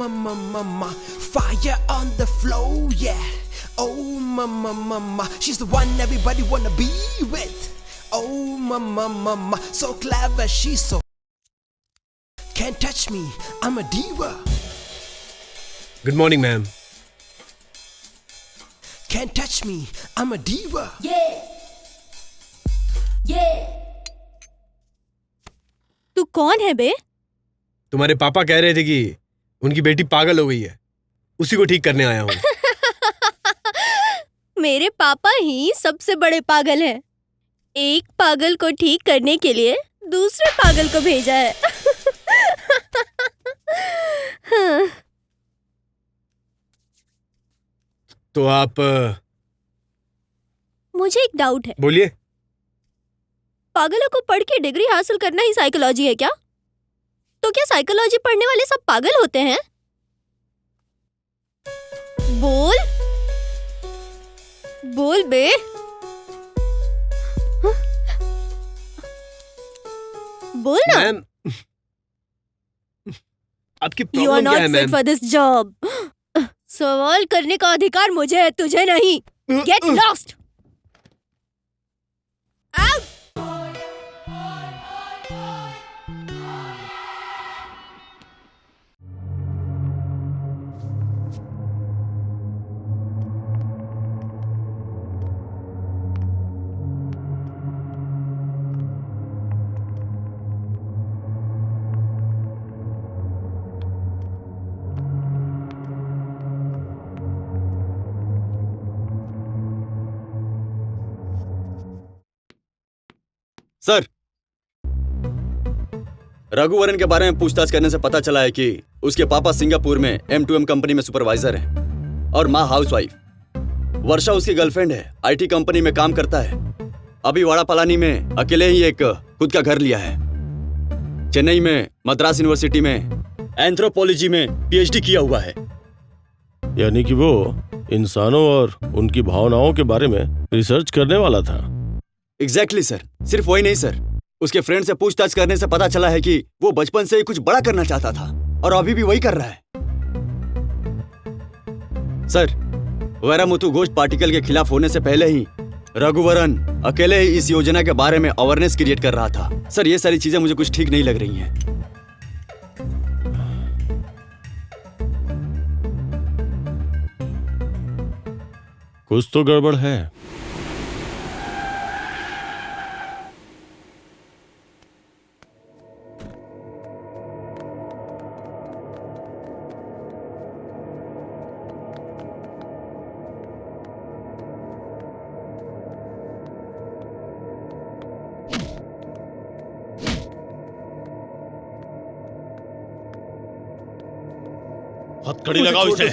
mama, fire on the floor, yeah. Oh mama, she's the one everybody wanna be with. Oh mama, so clever, she's so. Can't touch me, I'm a diva. Good morning, ma'am. Can't touch me, I'm a diva. तू कौन है बे? तुम्हारे पापा कह रहे थे कि उनकी बेटी पागल हो गई है, उसी को ठीक करने आया हूँ। मेरे पापा ही सबसे बड़े पागल हैं। एक पागल को ठीक करने के लिए दूसरे पागल को भेजा है। तो आप मुझे एक डाउट है। बोलिए। पागलों को पढ़ के डिग्री हासिल करना ही साइकोलॉजी है क्या? तो क्या साइकोलॉजी पढ़ने वाले सब पागल होते हैं? बोल बोल बे। बोल ना। मैम, आपकी You are प्रॉब्लम क्या है not fit ma'am? for this job. सवाल करने का अधिकार मुझे है, तुझे नहीं। Get lost. Out. Sir, Raghuvaran के बारे में पूछताछ करने से पता चला है कि उसके पापा सिंगापुर में M2M कंपनी में सुपरवाइजर हैं और माँ हाउसवाइफ। वर्षा उसकी गर्लफ्रेंड है, IT कंपनी में काम करता है। अभी वाड़ा पलानी में अकेले ही एक खुद का घर लिया है। चेन्नई में मद्रास यूनिवर्सिटी में एंथ्रोपोलॉजी में PhD किया हुआ है। यानी कि वो इंसानों और उनकी भावनाओं के बारे में रिसर्च करने वाला था। Exactly sir. सिर्फ वही नहीं सर, उसके फ्रेंड से पूछताछ करने से पता चला है कि वो बचपन से ही कुछ बड़ा करना चाहता था और अभी भी वही कर रहा है। सर, वैरामुथु घोस्ट पार्टिकल के खिलाफ होने से पहले ही रघुवरन अकेले ही इस योजना के बारे में अवेयरनेस क्रिएट कर रहा था। सर, ये सारी चीजें मुझे कुछ ठीक नहीं लग रही हैं। कुछ तो गड़बड़ है। हथकड़ी लगाओ इसे।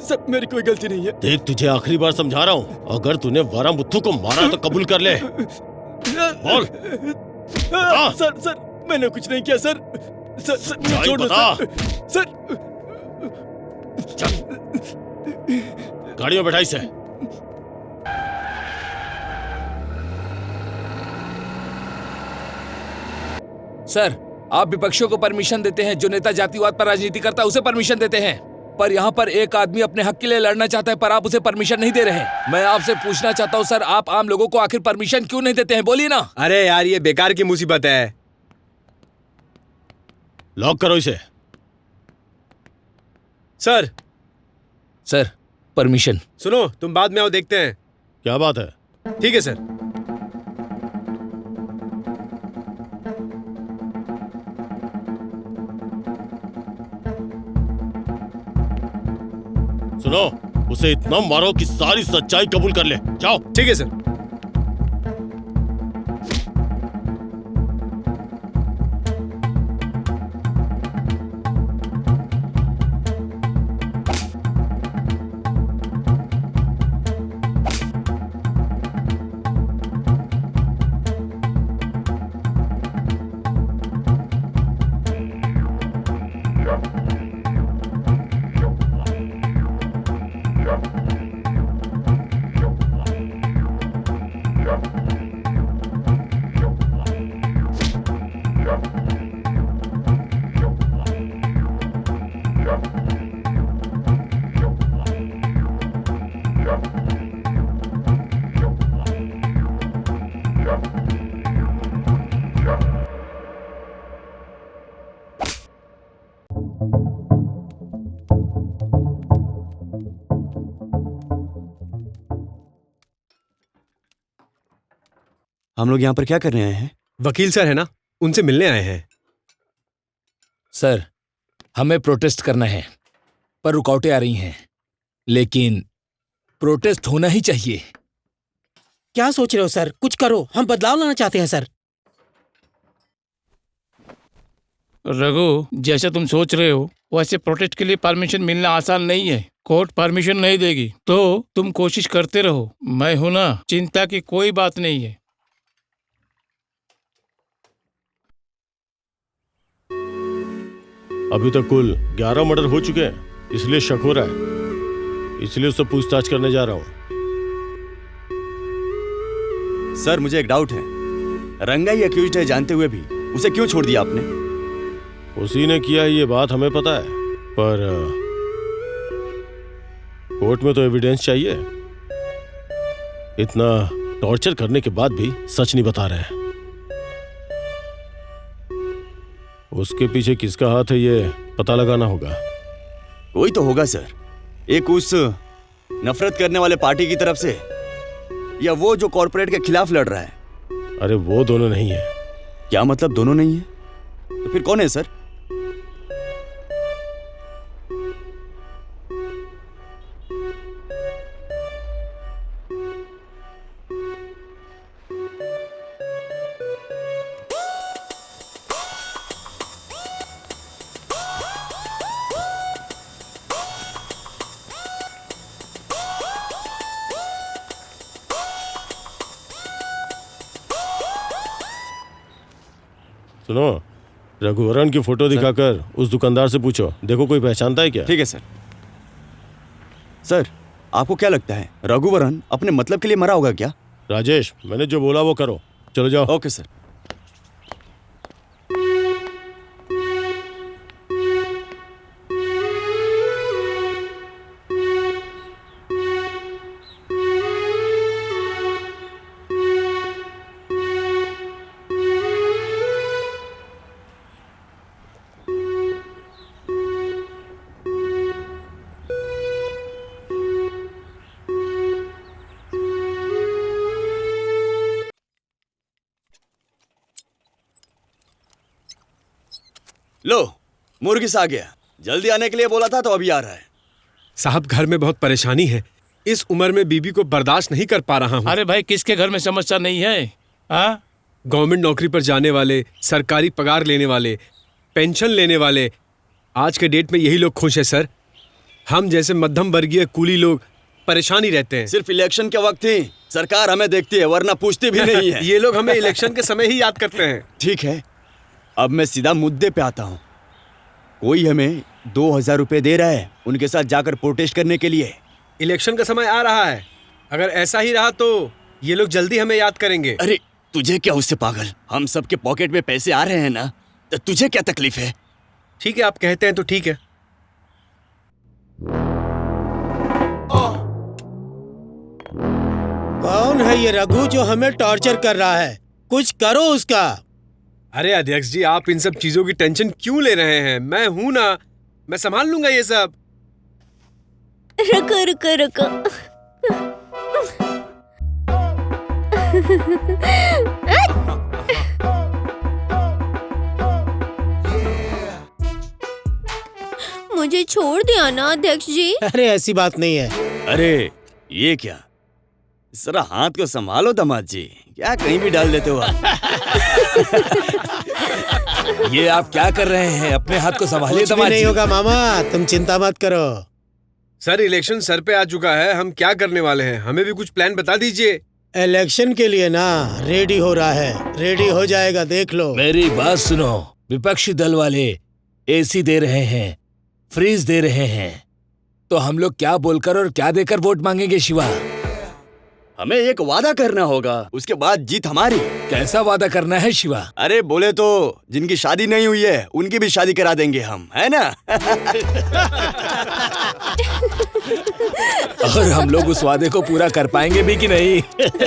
सर, मेरी कोई गलती नहीं है। देख, तुझे आखिरी बार समझा रहा हूँ, अगर तूने वैरामुथु को मारा तो कबूल कर ले। बोल। सर, मैंने कुछ नहीं किया सर। सर, छोड़ दो सर। चल, गाड़ी में बैठा इसे। सर, आप विपक्षियों को परमिशन देते हैं, जो नेता जातिवाद पर राजनीति करता है उसे परमिशन देते हैं, पर यहाँ पर एक आदमी अपने हक के लिए लड़ना चाहता है पर आप उसे परमिशन नहीं दे रहे हैं। मैं आपसे पूछना चाहता हूँ सर, आप आम लोगों को आखिर परमिशन क्यों नहीं देते हैं? बोलिए ना। अरे यार, ये बेकार की मुसीबत है। लॉक करो इसे। Sir, permission. सुनो, तुम बाद में आओ, देखते हैं। क्या बात है? ठीक है सर। सुनो, उसे इतना मारो कि सारी सच्चाई कबूल कर ले। जाओ। ठीक है सर। हम लोग यहाँ पर क्या करने आए हैं? वकील सर है ना, उनसे मिलने आए हैं। सर, हमें प्रोटेस्ट करना है, पर रुकावटें आ रही हैं। लेकिन प्रोटेस्ट होना ही चाहिए। क्या सोच रहे हो सर? कुछ करो, हम बदलाव लाना चाहते हैं सर। रघु, जैसे तुम सोच रहे हो वैसे प्रोटेस्ट के लिए परमिशन मिलना आसान नहीं है। कोर्ट परमिशन नहीं देगी, तो तुम कोशिश करते रहो। मैं हूं ना, चिंता की कोई बात नहीं है। अभी तक कुल 11 मर्डर हो चुके हैं, इसलिए शक हो रहा है, इसलिए उससे पूछताछ करने जा रहा हूँ। सर, मुझे एक डाउट है। रंगा ही अक्यूज्ड है जानते हुए भी उसे क्यों छोड़ दिया आपने? उसी ने किया है, ये बात हमें पता है, पर कोर्ट में तो एविडेंस चाहिए। इतना टॉर्चर करने के बाद भी सच नहीं बता रहे हैं। उसके पीछे किसका हाथ है ये पता लगाना होगा। कोई तो होगा सर, एक उस नफरत करने वाले पार्टी की तरफ से, या वो जो कॉर्पोरेट के खिलाफ लड़ रहा है। अरे वो दोनों नहीं है। क्या मतलब दोनों नहीं है? तो फिर कौन है सर? सुनो, रघुवरन की फोटो दिखाकर उस दुकानदार से पूछो, देखो कोई पहचानता है क्या। ठीक है सर। सर, आपको क्या लगता है रघुवरन अपने मतलब के लिए मरा होगा क्या? राजेश, मैंने जो बोला वो करो, चलो जाओ। Okay sir. लो, मुर्गिस आ गया। जल्दी आने के लिए बोला था तो अभी आ रहा है। साहब, घर में बहुत परेशानी है। इस उम्र में बीबी को बर्दाश्त नहीं कर पा रहा हूँ। अरे भाई, किसके घर में समस्या नहीं है? हाँ, गवर्नमेंट नौकरी पर जाने वाले, सरकारी पगार लेने वाले, पेंशन लेने वाले, आज के डेट में यही लोग खुश हैं सर। हम जैसे मध्यम वर्गीय कूली लोग परेशानी रहते हैं। सिर्फ इलेक्शन के वक्त ही सरकार हमें देखती है, वरना पूछती भी नहीं है। ये लोग हमें इलेक्शन के समय ही याद करते हैं। ठीक है, अब मैं सीधा मुद्दे पे आता हूँ। कोई हमें 2000 रुपए दे रहा है उनके साथ जाकर प्रोटेस्ट करने के लिए। इलेक्शन का समय आ रहा है, अगर ऐसा ही रहा तो ये लोग जल्दी हमें याद करेंगे। अरे तुझे क्या उससे पागल, हम सबके पॉकेट में पैसे आ रहे हैं ना, तो तुझे क्या तकलीफ है? ठीक है, आप कहते हैं तो ठीक है। कौन है ये रघु जो हमें टॉर्चर कर रहा है? कुछ करो उसका। अरे अध्यक्ष जी, आप इन सब चीजों की टेंशन क्यों ले रहे हैं? मैं हूं ना, मैं संभाल लूंगा ये सब। रुको रुको रुको। मुझे छोड़ दिया ना अध्यक्ष जी। अरे ऐसी बात नहीं है। अरे ये क्या, जरा हाथ को संभालो दामाद जी, क्या कहीं भी डाल देते हो आप? ये आप क्या कर रहे हैं? अपने हाथ को संभालिए कुछ भी दामाद नहीं जी। होगा मामा, तुम चिंता मत करो। सर, इलेक्शन सर पे आ चुका है, हम क्या करने वाले हैं? हमें भी कुछ प्लान बता दीजिए। इलेक्शन के लिए ना रेडी हो रहा है, रेडी हो जाएगा, देख लो। मेरी बात सुनो, विपक्षी दल वाले एसी दे रहे हैं, फ्रीज दे रहे हैं, तो हम लोग क्या बोलकर और क्या देकर वोट मांगेंगे शिवा? हमें एक वादा करना होगा, उसके बाद जीत हमारी। कैसा वादा करना है शिवा? अरे बोले तो जिनकी शादी नहीं हुई है उनकी भी शादी करा देंगे हम, है ना? और हम लोग उस वादे को पूरा कर पाएंगे भी कि नहीं?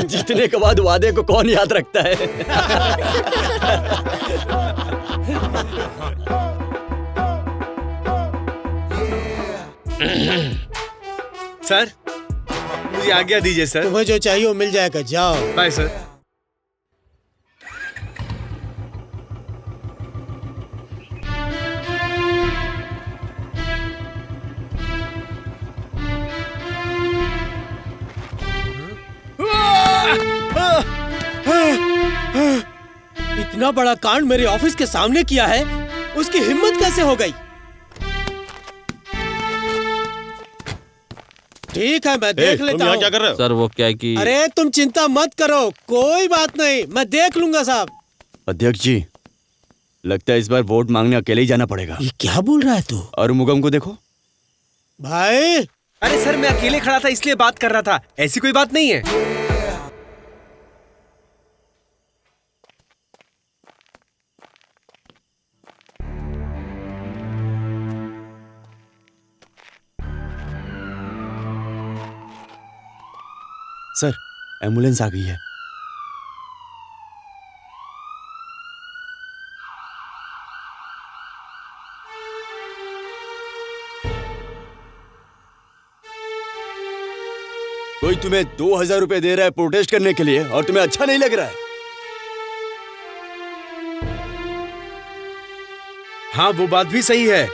जीतने के बाद वादे को कौन याद रखता है? सर मुझे आज्ञा दीजिए सर। तुम्हें जो चाहिए वो मिल जाएगा, जाओ। Bye sir. इतना बड़ा कांड मेरे ऑफिस के सामने किया है, उसकी हिम्मत कैसे हो गई? ठीक है, मैं देख लेता हूँ। क्या कर रहे हो? सर वो क्या है कि अरे तुम चिंता मत करो, कोई बात नहीं, मैं देख लूंगा साहब। अध्यक्ष जी, लगता है इस बार वोट मांगने अकेले ही जाना पड़ेगा। ये क्या बोल रहा है तू? और मुगम को देखो। भाई अरे सर मैं अकेले खड़ा था इसलिए बात कर रहा था, ऐसी कोई बात नहीं है। सर एम्बुलेंस आ गई है। कोई तुम्हें 2000 रुपए दे रहा है प्रोटेस्ट करने के लिए और तुम्हें अच्छा नहीं लग रहा है? हाँ वो बात भी सही है।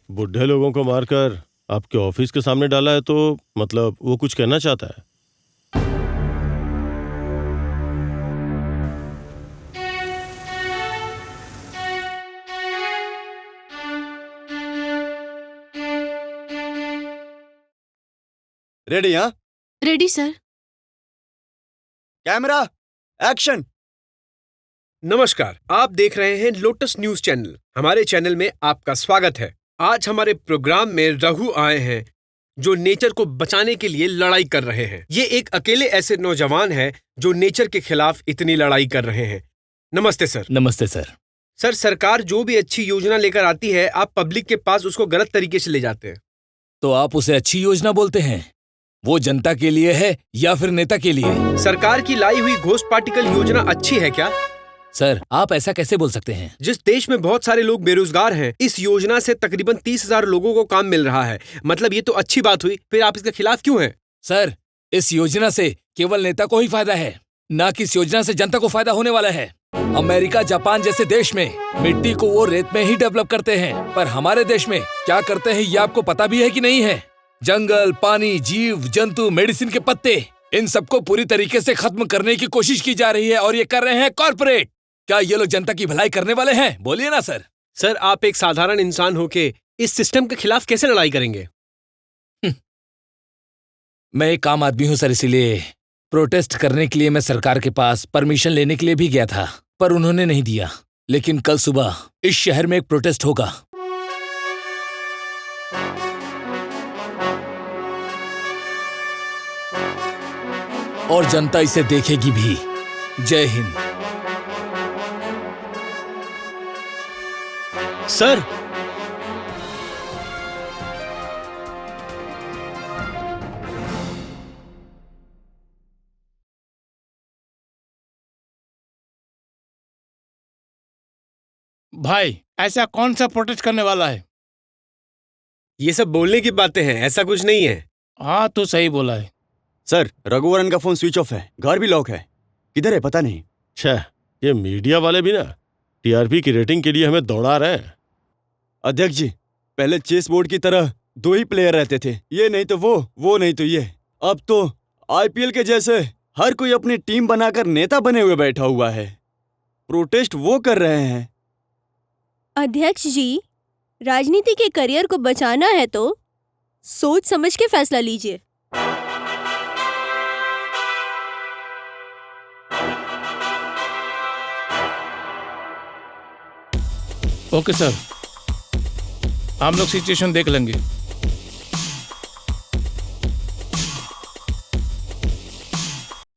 बुढ़े लोगों को मारकर आपके ऑफिस के सामने डाला है, तो मतलब वो कुछ कहना चाहता है। रेडी? हाँ रेडी सर। Camera action. नमस्कार, आप देख रहे हैं लोटस न्यूज चैनल। हमारे चैनल में आपका स्वागत है। आज हमारे प्रोग्राम में रघु आए हैं जो नेचर को बचाने के लिए लड़ाई कर रहे हैं। ये एक अकेले ऐसे नौजवान हैं जो नेचर के खिलाफ इतनी लड़ाई कर रहे हैं। नमस्ते सर। नमस्ते सर। सर सरकार जो भी अच्छी योजना लेकर आती है, आप पब्लिक के पास उसको गलत तरीके से ले जाते हैं। तो आप उसे अच्छी योजना बोलते हैं? वो जनता के लिए है या फिर नेता के लिए? सरकार की लाई हुई घोस्ट पार्टिकल योजना अच्छी है क्या? सर आप ऐसा कैसे बोल सकते हैं? जिस देश में बहुत सारे लोग बेरोजगार हैं, इस योजना से तकरीबन 30,000 लोगों को काम मिल रहा है। मतलब ये तो अच्छी बात हुई, फिर आप इसके खिलाफ क्यों हैं? सर इस योजना से केवल नेता को ही फायदा है, ना कि इस योजना से जनता को फायदा होने वाला है। अमेरिका, जापान जैसे देश में मिट्टी को वो रेत में ही डेवलप करते हैं, पर हमारे देश में क्या करते हैं ये आपको पता भी है कि नहीं है? जंगल, पानी, जीव जंतु, मेडिसिन के पत्ते, इन सबको पूरी तरीके से खत्म करने की कोशिश की जा रही है और ये कर रहे हैं कॉर्पोरेट। क्या ये लोग जनता की भलाई करने वाले हैं? बोलिए ना सर। सर आप एक साधारण इंसान होके इस सिस्टम के खिलाफ कैसे लड़ाई करेंगे? मैं एक आम आदमी हूं सर, इसीलिए प्रोटेस्ट करने के लिए मैं सरकार के पास परमिशन लेने के लिए भी गया था, पर उन्होंने नहीं दिया। लेकिन कल सुबह इस शहर में एक प्रोटेस्ट होगा। और जनता इसे देखेगी भी। जय हिंद। सर भाई ऐसा कौन सा प्रोटेस्ट करने वाला है? ये सब बोलने की बातें हैं, ऐसा कुछ नहीं है। हाँ तू सही बोला है। सर रघुवरन का फोन स्विच ऑफ है, घर भी लॉक है, किधर है पता नहीं। छह, ये मीडिया वाले भी ना टीआरपी की रेटिंग के लिए हमें दौड़ा रहे हैं। अध्यक्ष जी, पहले चेस बोर्ड की तरह 2 ही प्लेयर रहते थे, ये नहीं तो वो नहीं तो ये। अब तो आईपीएल के जैसे हर कोई अपनी टीम बनाकर नेता बने हुए बैठा हुआ है। प्रोटेस्ट वो कर रहे हैं। अध्यक्ष जी, राजनीति के करियर को बचाना है तो सोच समझ के फैसला लीजिए। ओके सर, हम लोग सिचुएशन देख लेंगे।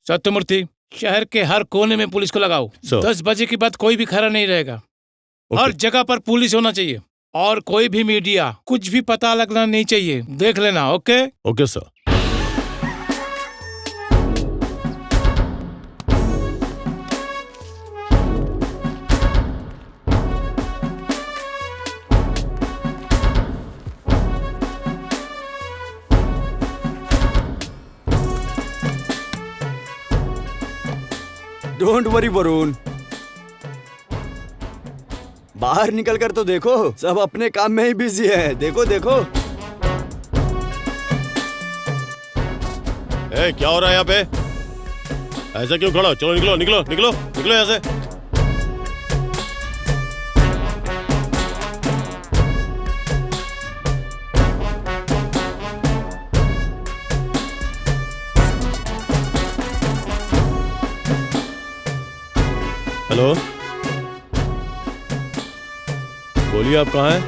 सत्यमूर्ति, शहर के हर कोने में पुलिस को लगाओ। 10 बजे के बाद कोई भी खड़ा नहीं रहेगा। हर जगह पर पुलिस होना चाहिए और कोई भी मीडिया कुछ भी पता लगना नहीं चाहिए। देख लेना। Okay? Okay sir. Don't worry Varun, बाहर निकल कर तो देखो, सब अपने काम में ही बिजी है। देखो देखो। क्या हो रहा है यहाँ पे? ऐसा क्यों खड़ा हो? चलो निकलो निकलो निकलो निकलो यहाँ से। हेलो, बोलिए आप कहाँ हैं?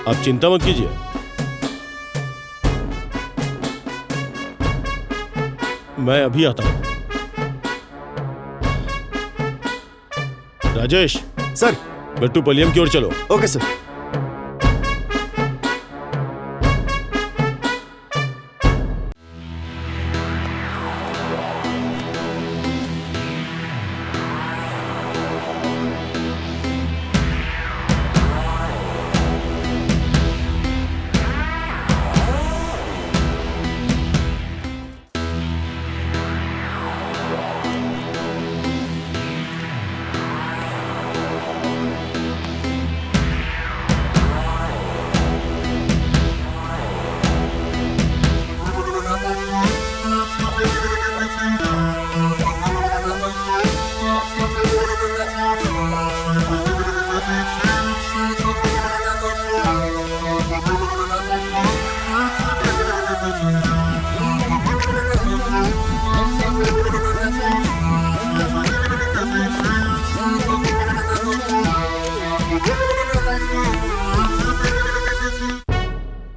आप चिंता मत कीजिए, मैं अभी आता हूं। राजेश। सर। मेट्रोपोलियम की ओर चलो। Okay sir.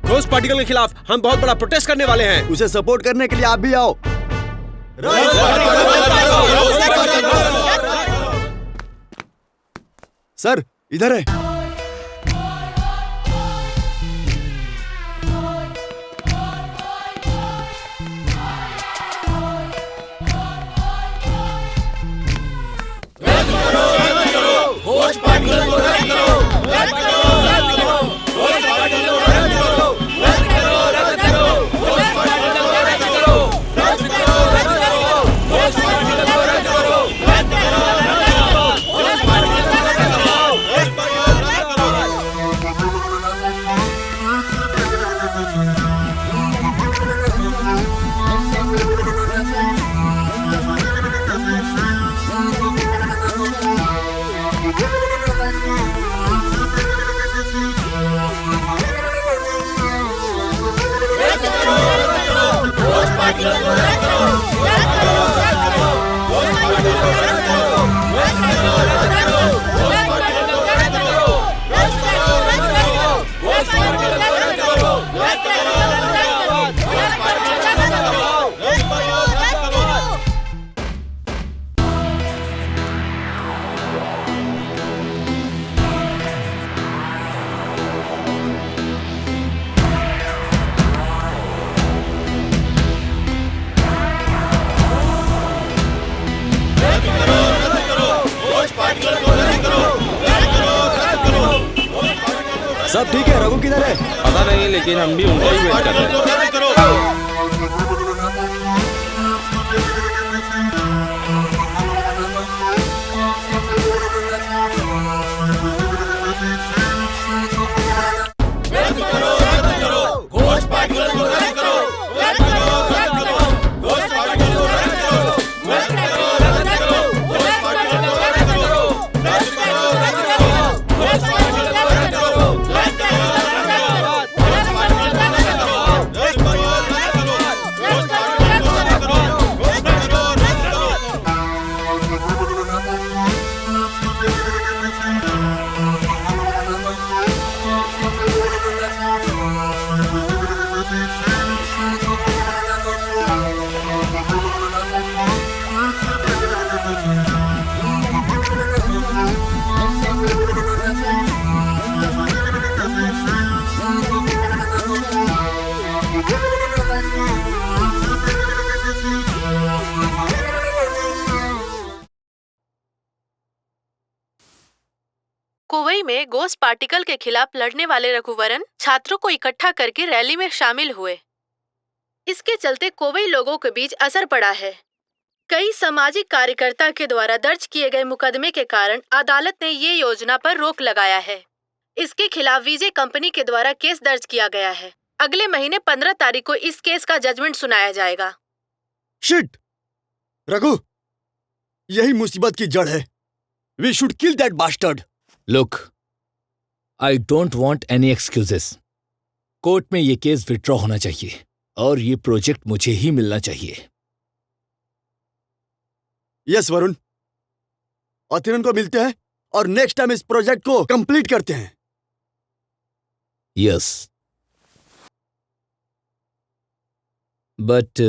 घोस्ट पार्टिकल के खिलाफ हम बहुत बड़ा प्रोटेस्ट करने वाले हैं। उसे सपोर्ट करने के लिए आप भी आओ। सर इधर है। सब ठीक है? रघु किधर है? पता नहीं, लेकिन हम भी उनका ही वेट कर रहे हैं। कुवई में घोस्ट पार्टिकल के खिलाफ लड़ने वाले रघुवरन छात्रों को इकट्ठा करके रैली में शामिल हुए। इसके चलते कोवई लोगों के बीच असर पड़ा है। कई सामाजिक कार्यकर्ता के द्वारा दर्ज किए गए मुकदमे के कारण अदालत ने ये योजना पर रोक लगाया है। इसके खिलाफ विजय कंपनी के द्वारा केस दर्ज किया गया है। अगले महीने 15 तारीख को इस केस का जजमेंट सुनाया जाएगा। शिट! रघु, यही मुसीबत की जड़ है। We should kill that bastard. Look, I don't want any excuses. Court में ये केस विड्रॉ होना चाहिए और ये प्रोजेक्ट मुझे ही मिलना चाहिए। यस वरुण, अतिरन को मिलते हैं और नेक्स्ट टाइम इस प्रोजेक्ट को कंप्लीट करते हैं। यस, बट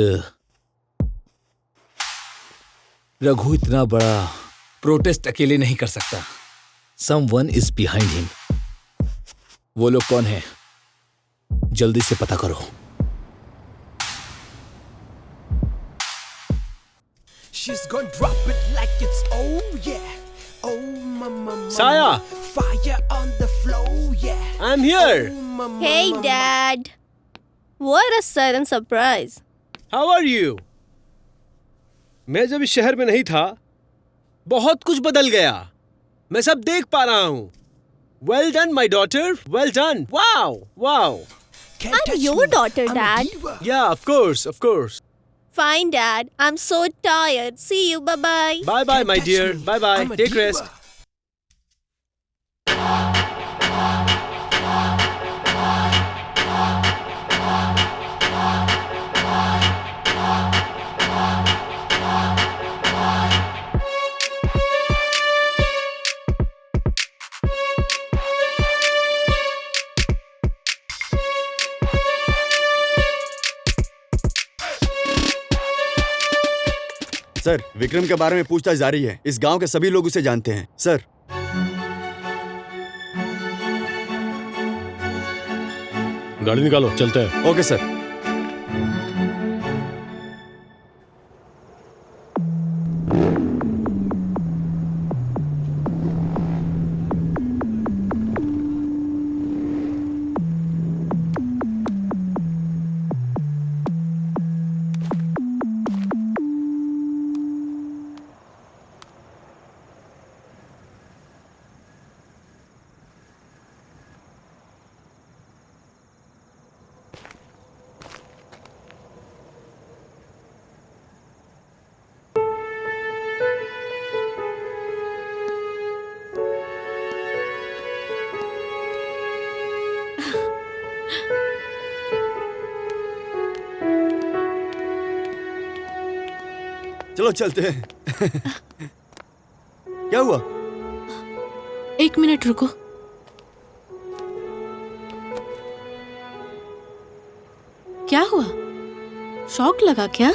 रघु इतना बड़ा प्रोटेस्ट अकेले नहीं कर सकता। Someone is behind him. वो लोग कौन है? जल्दी से पता करो। She's gonna drop it like it's oh yeah. Oh mama. Saya! Fire on the floor, yeah. I'm here. Oh, mama, Hey mama. Dad. What a sudden surprise. How are you? मैं जब इस शहर में नहीं था, बहुत कुछ बदल गया। मैं सब देख पा रहा हूँ। Well done, my daughter. Well done. Wow, wow. Can't I'm touch your me. daughter, I'm a Dad. diva. Yeah, of course, of course. Fine, Dad. I'm so tired. See you. Bye-bye. Bye bye, Can't my touch dear. me. Bye bye. I'm a Take diva. rest. Sir, Vikram के बारे में पूछताछ जारी है। इस गांव के सभी लोग उसे जानते हैं। सर, गाड़ी निकालो, चलते हैं। Okay sir. चलो चलते हैं। क्या हुआ? एक मिनट रुको। क्या हुआ? शौक लगा क्या?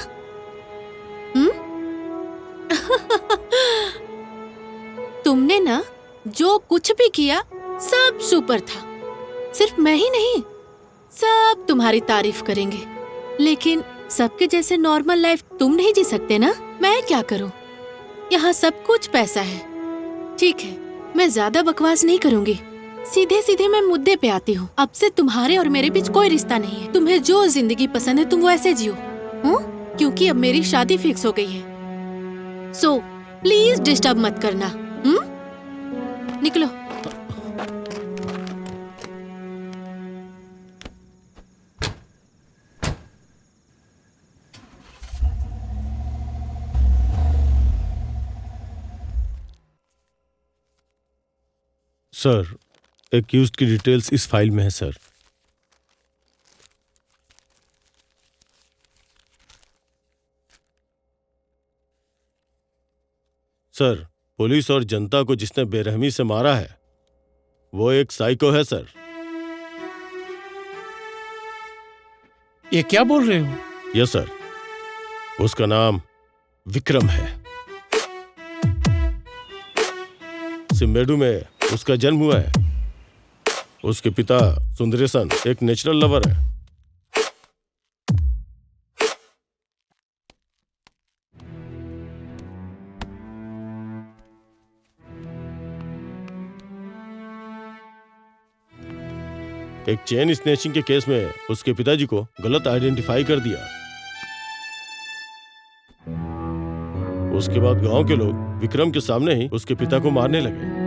तुमने ना जो कुछ भी किया सब सुपर था। सिर्फ मैं ही नहीं, सब तुम्हारी तारीफ करेंगे। लेकिन सबके जैसे नॉर्मल लाइफ तुम नहीं जी सकते ना। मैं क्या करूं? यहाँ सब कुछ पैसा है। ठीक है, मैं ज्यादा बकवास नहीं करूंगी। सीधे सीधे मैं मुद्दे पे आती हूँ। अब से तुम्हारे और मेरे बीच कोई रिश्ता नहीं है। तुम्हें जो जिंदगी पसंद है तुम वो ऐसे जियो। क्योंकि अब मेरी शादी फिक्स हो गई है। सो प्लीज डिस्टर्ब मत करना। निकलो। सर, एक्यूज्ड की डिटेल्स इस फाइल में है सर। सर, पुलिस और जनता को जिसने बेरहमी से मारा है वो एक साइको है सर। ये क्या बोल रहे हो? यस सर, उसका नाम विक्रम है। सिम्बेडू में उसका जन्म हुआ है। उसके पिता सुंदरेसन एक नेचुरल लवर है। एक चेन स्नैचिंग के केस में उसके पिताजी को गलत आइडेंटिफाई कर दिया। उसके बाद गांव के लोग विक्रम के सामने ही उसके पिता को मारने लगे।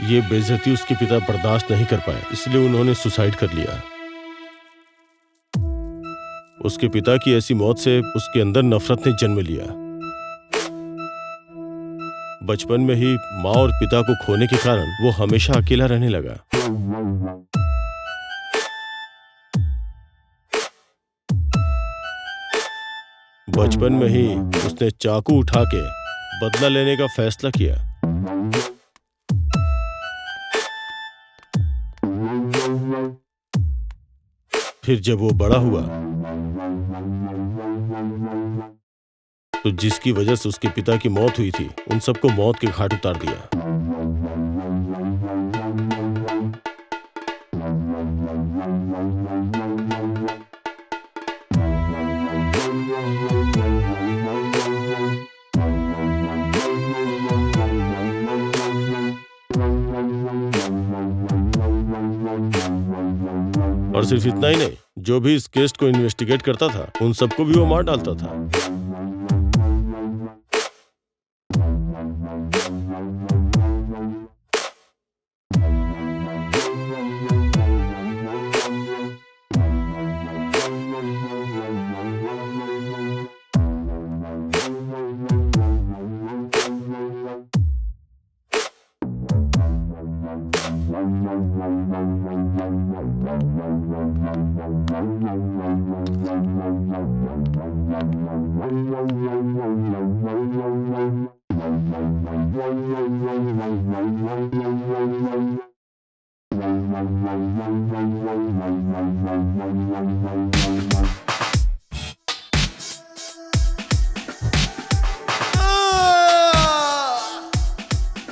ये बेइज्जती उसके पिता बर्दाश्त नहीं कर पाए, इसलिए उन्होंने सुसाइड कर लिया। उसके पिता की ऐसी मौत से उसके अंदर नफरत ने जन्म लिया। बचपन में ही माँ और पिता को खोने के कारण वो हमेशा अकेला रहने लगा। बचपन में ही उसने चाकू उठा के बदला लेने का फैसला किया। फिर जब वो बड़ा हुआ तो जिसकी वजह से उसके पिता की मौत हुई थी, उन सबको मौत के घाट उतार दिया। और सिर्फ इतना ही नहीं, जो भी इस केस को इन्वेस्टिगेट करता था, उन सबको भी वो मार डालता था।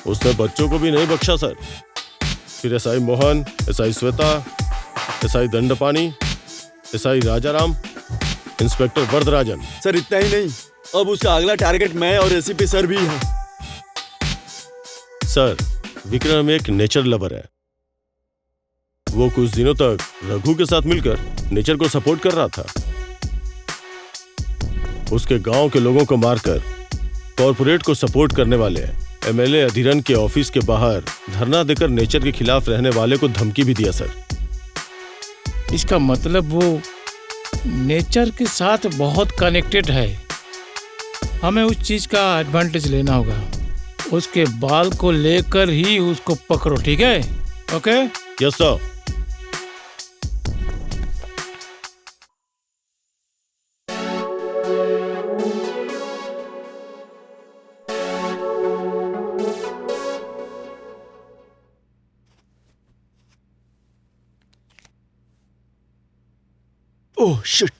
उसने बच्चों को भी नहीं बख्शा सर। फिर SI Mohan, SI Shweta, SI Dandapani, SI Rajaram, inspector Varadarajan. Sir इतना ही नहीं, अब उसका अगला टारगेट मैं और एसीपी सर भी है। सर, विक्रम एक नेचर लवर है। वो कुछ दिनों तक रघु के साथ मिलकर नेचर को सपोर्ट कर रहा था। उसके गांव के लोगों को मारकर कॉर्पोरेट को सपोर्ट करने वाले एमएलए अधीरन के ऑफिस के बाहर धरना देकर नेचर के खिलाफ रहने वाले को धमकी भी दिया सर। इसका मतलब वो नेचर के साथ बहुत कनेक्टेड है। हमें उस चीज का एडवांटेज लेना होगा। उसके बाल को लेकर ही उसको पकड़ो, ठीक है? Okay? Yes sir. Oh shit.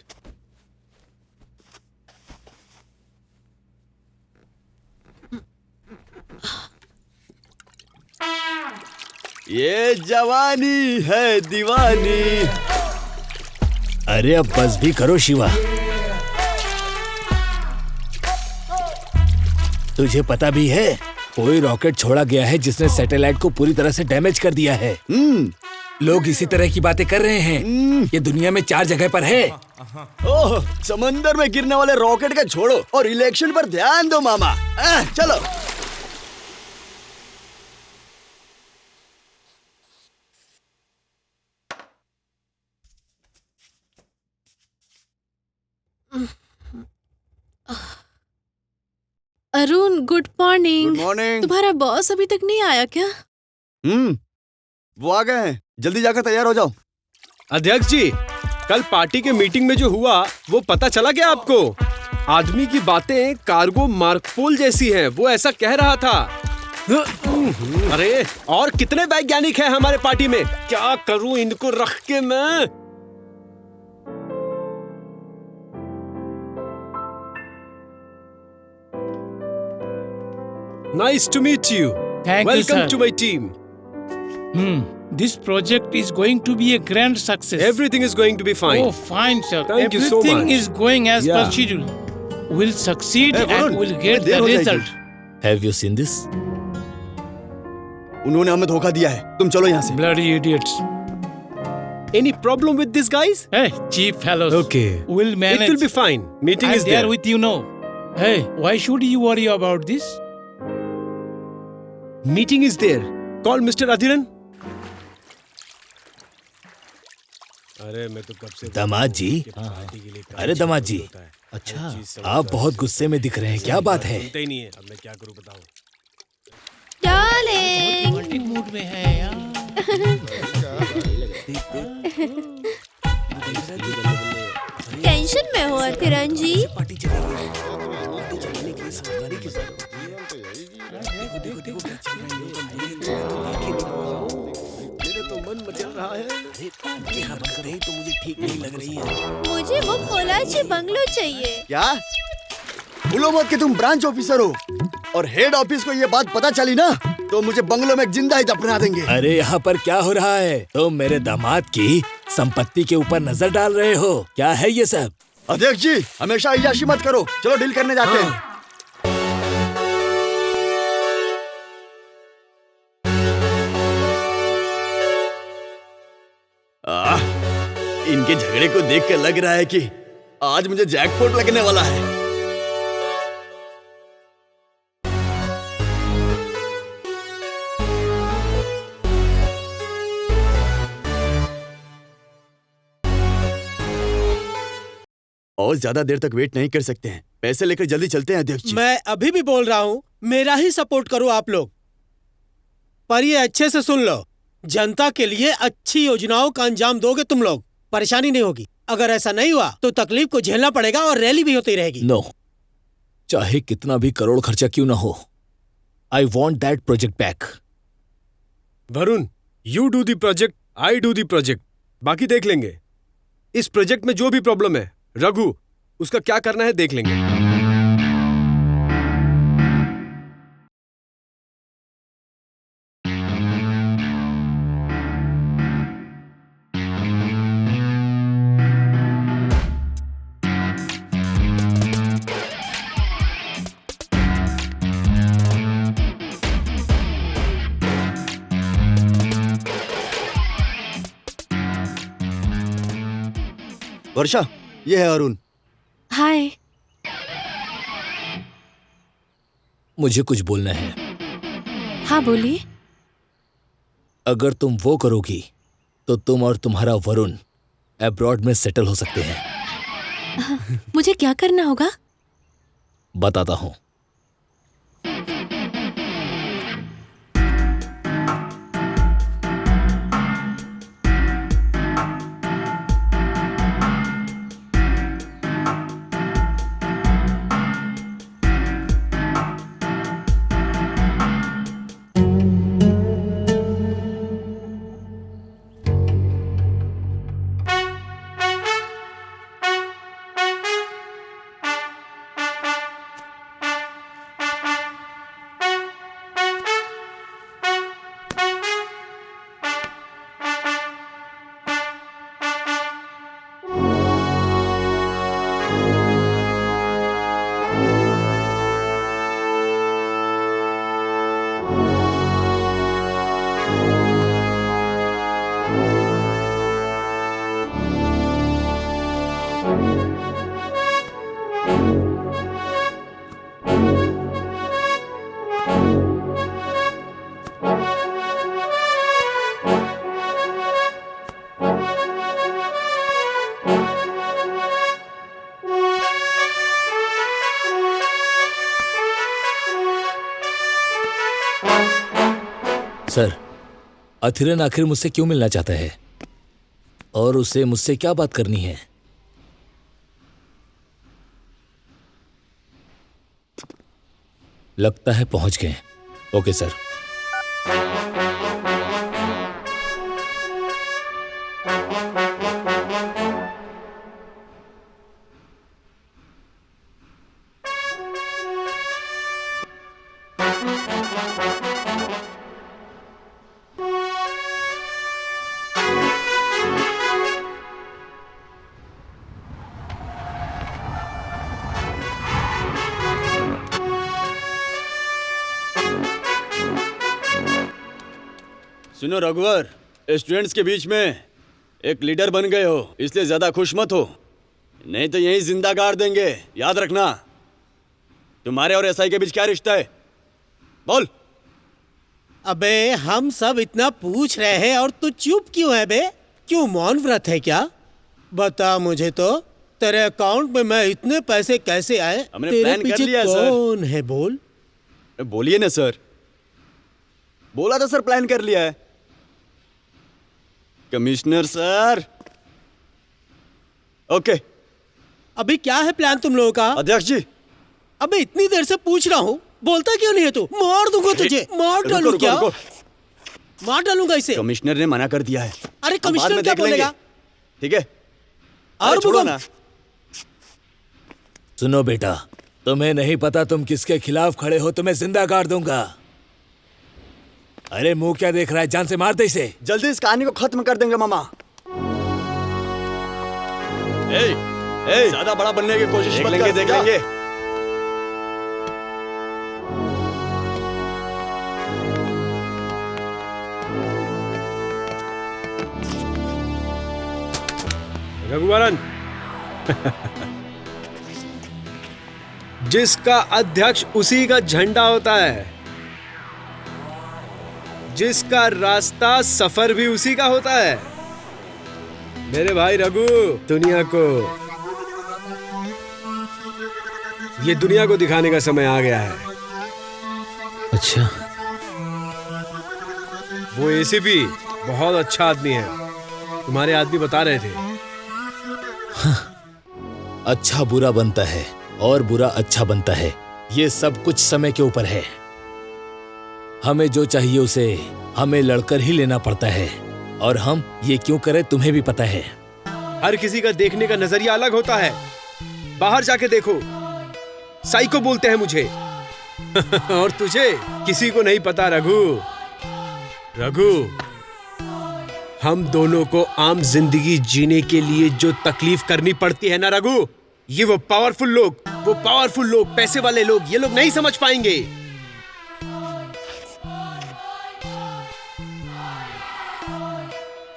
ये जवानी है दीवानी। अरे अब बस भी करो शिवा। तुझे पता भी है कोई रॉकेट छोड़ा गया है जिसने सैटेलाइट को पूरी तरह से डैमेज कर दिया है। लोग इसी तरह की बातें कर रहे हैं। ये दुनिया में 4 जगह पर है। ओह, समंदर में गिरने वाले रॉकेट का छोड़ो और इलेक्शन पर ध्यान दो मामा। चलो। Good morning. Good morning. तुम्हारा बॉस अभी तक नहीं आया क्या? वो आ गए हैं, जल्दी जाकर तैयार हो जाओ। अध्यक्ष जी, कल पार्टी के मीटिंग में जो हुआ वो पता चला क्या आपको? आदमी की बातें कार्गो मार्कोपोल जैसी हैं, वो ऐसा कह रहा था। अरे और कितने वैज्ञानिक हैं हमारे पार्टी में, क्या करूं इनको रख के मैं। Nice to meet you. Thank you, Welcome sir. to my team. This project is going to be a grand success. Everything is going to be fine. Oh, fine, sir. Thank you so Everything much. is going as per Yeah. schedule. We'll succeed Hey, Varun, and we'll get there the हो जाएगी। result. Have you seen this? उन्होंने हमें धोखा दिया है, तुम चलो यहाँ से। Bloody idiots. Any problem with these guys? Hey, cheap fellows. Okay. We'll manage. It will be fine. Meeting I'm is there there. with you now. Hey, why should you worry about this? Meeting is there. Call Mr. Adhiran. अरे मैं तो कब से दामाद जी, अरे दामाद जी, अच्छा आप बहुत गुस्से में दिख रहे हैं, क्या बात है? सुनते ही नहीं है, अब मैं क्या करूं बताओ। डार्लिंग, रोमांटिक मूड में है यार। टेंशन में हो अथिरन जी? मुझे वो कोलाची बंगलो चाहिए। क्या? भूलो मत कि तुम ब्रांच ऑफिसर हो, और हेड ऑफिस को ये बात पता चली ना तो मुझे बंगलों में जिंदा ही दफना देंगे। अरे यहाँ पर क्या हो रहा है? तुम मेरे दामाद की संपत्ति के ऊपर नजर डाल रहे हो, क्या है ये सब? अध्यक्ष जी, हमेशा अय्याशी मत करो, चलो डील करने जाते हैं। इनके झगड़े को देख कर लग रहा है कि आज मुझे जैकपॉट लगने वाला है। और ज्यादा देर तक वेट नहीं कर सकते हैं, पैसे लेकर जल्दी चलते हैं अध्यक्ष जी। मैं अभी भी बोल रहा हूँ, मेरा ही सपोर्ट करो आप लोग। पर ये अच्छे से सुन लो, जनता के लिए अच्छी योजनाओं का अंजाम दोगे तुम लोग, परेशानी नहीं होगी। अगर ऐसा नहीं हुआ तो तकलीफ को झेलना पड़ेगा और रैली भी होती रहेगी। नो, चाहे कितना भी करोड़ खर्चा क्यों ना हो, I want that project back. Varun, you do the project, I do the project, बाकी देख लेंगे। इस प्रोजेक्ट में जो भी प्रॉब्लम है, रघु उसका क्या करना है देख लेंगे। वर्षा, ये है अरुण। हाय। मुझे कुछ बोलना है। हाँ बोलिए। अगर तुम वो करोगी तो तुम और तुम्हारा वरुण अब्रॉड में सेटल हो सकते हैं। मुझे क्या करना होगा? बताता हूं। सर, अथिरन आखिर मुझसे क्यों मिलना चाहता है और उसे मुझसे क्या बात करनी है? लगता है पहुंच गए। Okay sir. सुनो रघुवर, स्टूडेंट्स के बीच में एक लीडर बन गए हो, इसलिए ज्यादा खुश मत हो, नहीं तो यहीं जिंदा गाड़ देंगे। याद रखना। तुम्हारे और एसआई के बीच क्या रिश्ता है? बोल। अबे हम सब इतना पूछ रहे हैं और तू चुप क्यों है बे? क्यों मौन व्रत है क्या? बता मुझे तो, तेरे अकाउंट में मैं इतने पैसे कैसे आए? हमने तेरे प्लान कर पीछे लिया सर। कौन है? बोल। बोलिए ना सर। बोला था सर, प्लान कर लिया है। Commissioner sir. ओके। अभी क्या है प्लान तुम लोगों का? अध्यक्ष जी। अबे इतनी देर से पूछ रहा हूँ, बोलता क्यों नहीं है तू? मार दूंगा तुझे। मार डालू क्या? मार डालूंगा इसे। कमिश्नर ने मना कर दिया है। अरे हम बाद कमिश्नर में क्या देख लेंगे। बोलेगा? ठीक है। और छोड़ो बुगम। ना। सुनो बेटा, तुम्हें नहीं पता तुम किसके खिलाफ खड़े हो, तुम्हें जिंदा गाड़ दूंगा। अरे मुंह क्या देख रहा है, जान से मार दे इसे। जल्दी इस कहानी को खत्म कर देंगे मामा। ज्यादा बड़ा बनने की कोशिश मत कर। देख लेंगे। रघुवरन जिसका अध्यक्ष उसी का झंडा होता है, जिसका रास्ता सफर भी उसी का होता है। मेरे भाई रघु, दुनिया को दिखाने का समय आ गया है। अच्छा। वो एसीपी बहुत अच्छा आदमी है, तुम्हारे आदमी बता रहे थे। अच्छा बुरा बनता है और बुरा अच्छा बनता है, ये सब कुछ समय के ऊपर है। हमें जो चाहिए उसे हमें लड़कर ही लेना पड़ता है, और हम ये क्यों करें तुम्हें भी पता है। हर किसी का देखने का नजरिया अलग होता है। बाहर जाके देखो, साइको बोलते हैं मुझे। और तुझे किसी को नहीं पता रघु। हम दोनों को आम जिंदगी जीने के लिए जो तकलीफ करनी पड़ती है ना रघु, ये वो पावरफुल लोग, पैसे वाले लोग, ये लोग नहीं समझ पाएंगे।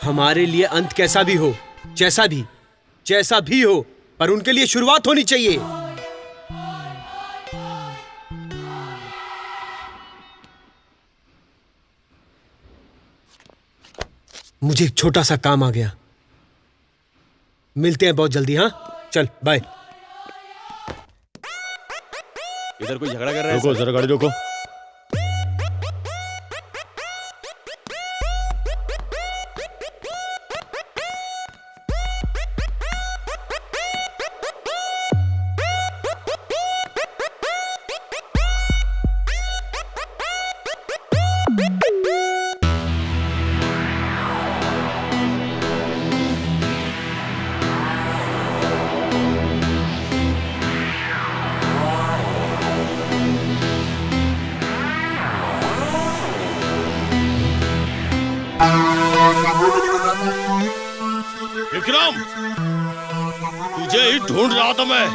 हमारे लिए अंत कैसा भी हो, जैसा भी हो, पर उनके लिए शुरुआत होनी चाहिए। मुझे एक छोटा सा काम आ गया, मिलते हैं बहुत जल्दी। हाँ चल, बाय। इधर कोई झगड़ा कर रहा है? रुको जरा, गाड़ी रोको। विक्रम, तुझे ही ढूंढ रहा था मैं।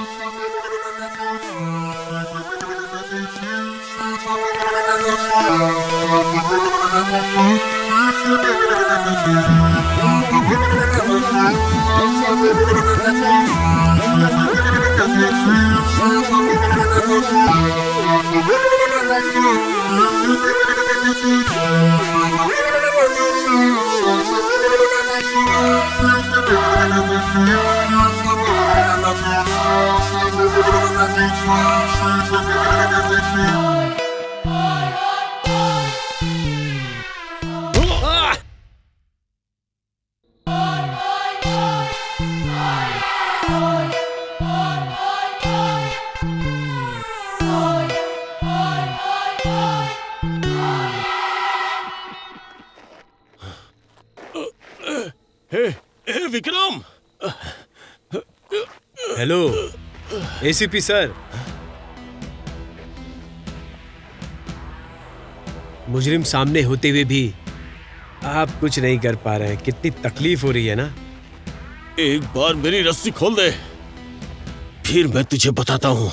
Hey Vikram. Hello ACP sir. मुजरिम सामने होते हुए भी आप कुछ नहीं कर पा रहे हैं, कितनी तकलीफ हो रही है ना। एक बार मेरी रस्सी खोल दे, फिर मैं तुझे बताता हूँ।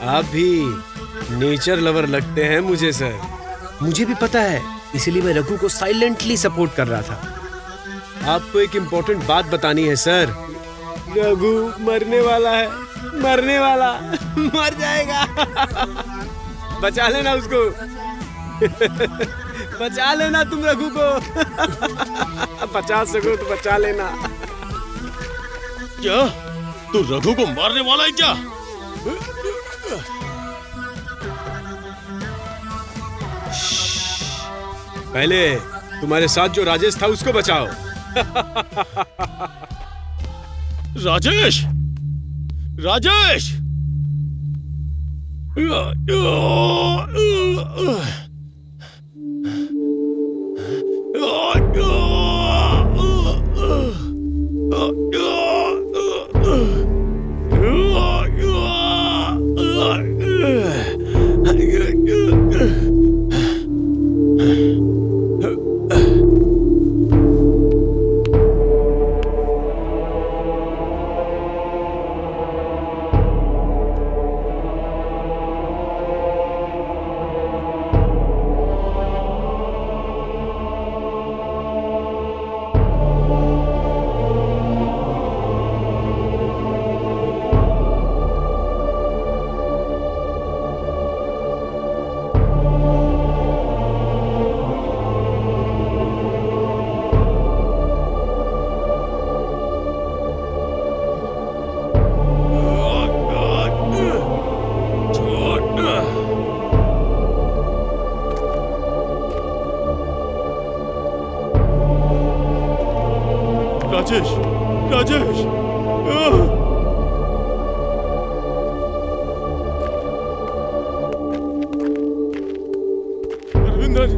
आप भी नेचर लवर लगते हैं मुझे सर। मुझे भी पता है, इसलिए मैं रघु को साइलेंटली सपोर्ट कर रहा था। आपको एक इम्पोर्टेंट बात बतानी है सर। रघु मरने वाला है, मरने वाला, मर जाएगा। बचा लेना उसको। बचा लेना तुम रघु को। बचा सको तो बचा लेना। क्या तू रघु को मारने वाला है क्या? पहले तुम्हारे साथ जो राजेश था उसको बचाओ। राजेश, राजेश। राजेश, राजेश। अरविंदन,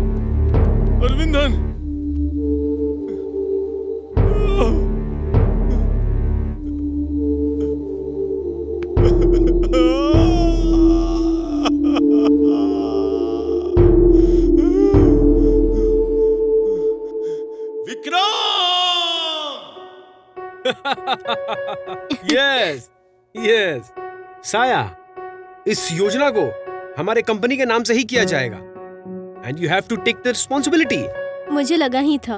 अरविंदन। यस यस साया, इस योजना को हमारे कंपनी के नाम से ही किया जाएगा and you have to take the responsibility. मुझे लगा ही था।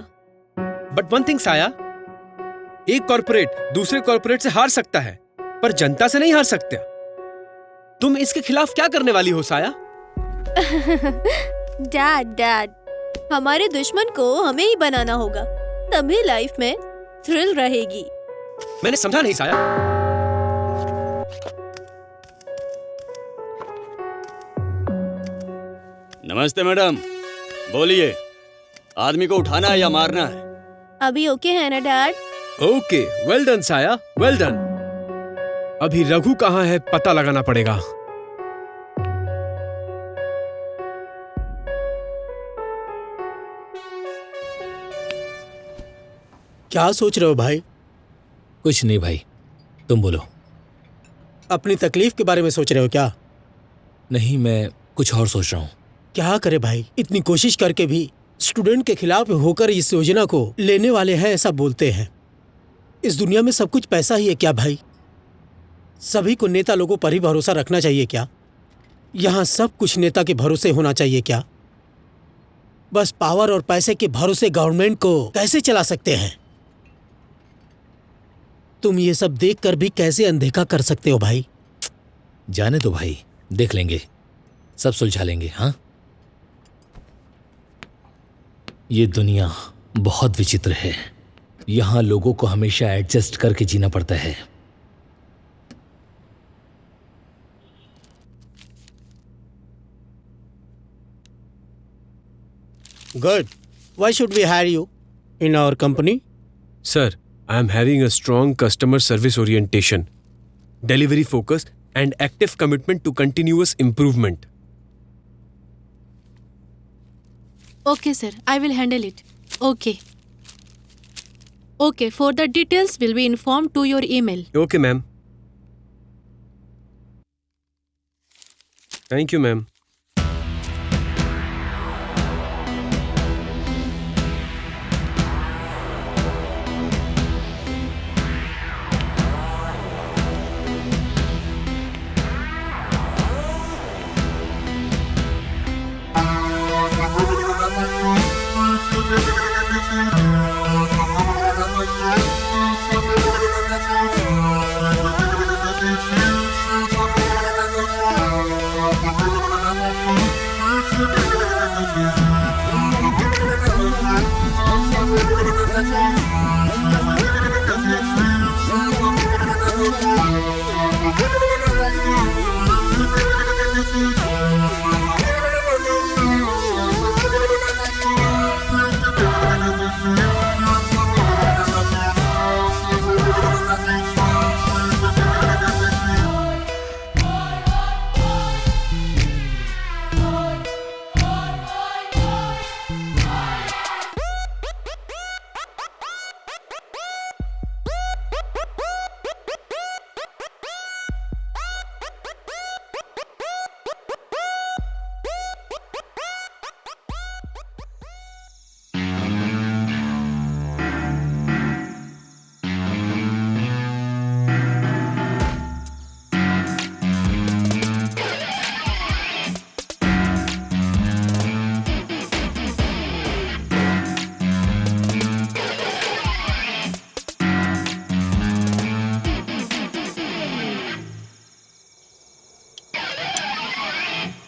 बट वन थिंग साया, एक कॉर्पोरेट दूसरे कॉर्पोरेट से हार सकता है पर जनता से नहीं हार सकता। तुम इसके खिलाफ क्या करने वाली हो साया? डैड, हमारे दुश्मन को हमें ही बनाना होगा, तभी लाइफ में थ्रिल रहेगी। मैंने समझा नहीं साया। नमस्ते मैडम, बोलिए, आदमी को उठाना है या मारना है? अभी ओके है ना डैड? ओके, वेल डन साया, वेल डन। अभी रघु कहाँ है पता लगाना पड़ेगा। क्या सोच रहे हो भाई? कुछ नहीं भाई, तुम बोलो। अपनी तकलीफ के बारे में सोच रहे हो क्या? नहीं, मैं कुछ और सोच रहा हूँ। क्या करे भाई, इतनी कोशिश करके भी स्टूडेंट के खिलाफ होकर इस योजना को लेने वाले हैं ऐसा बोलते हैं। इस दुनिया में सब कुछ पैसा ही है क्या भाई? सभी को नेता लोगों पर ही भरोसा रखना चाहिए क्या? यहाँ सब कुछ नेता के भरोसे होना चाहिए क्या? बस पावर और पैसे के भरोसे गवर्नमेंट को कैसे चला सकते हैं? तुम ये सब देखकर भी कैसे अनदेखा कर सकते हो भाई? जाने दो भाई, देख लेंगे, सब सुलझा लेंगे। हाँ, ये दुनिया बहुत विचित्र है। यहाँ लोगों को हमेशा एडजस्ट करके जीना पड़ता है। Good. Why should we hire you in our company? Sir, I am having a strong customer service orientation, delivery focus, and active commitment to continuous improvement. Okay, sir. I will handle it. Okay. Okay, for the details will be informed to your email. Okay ma'am. Thank you ma'am.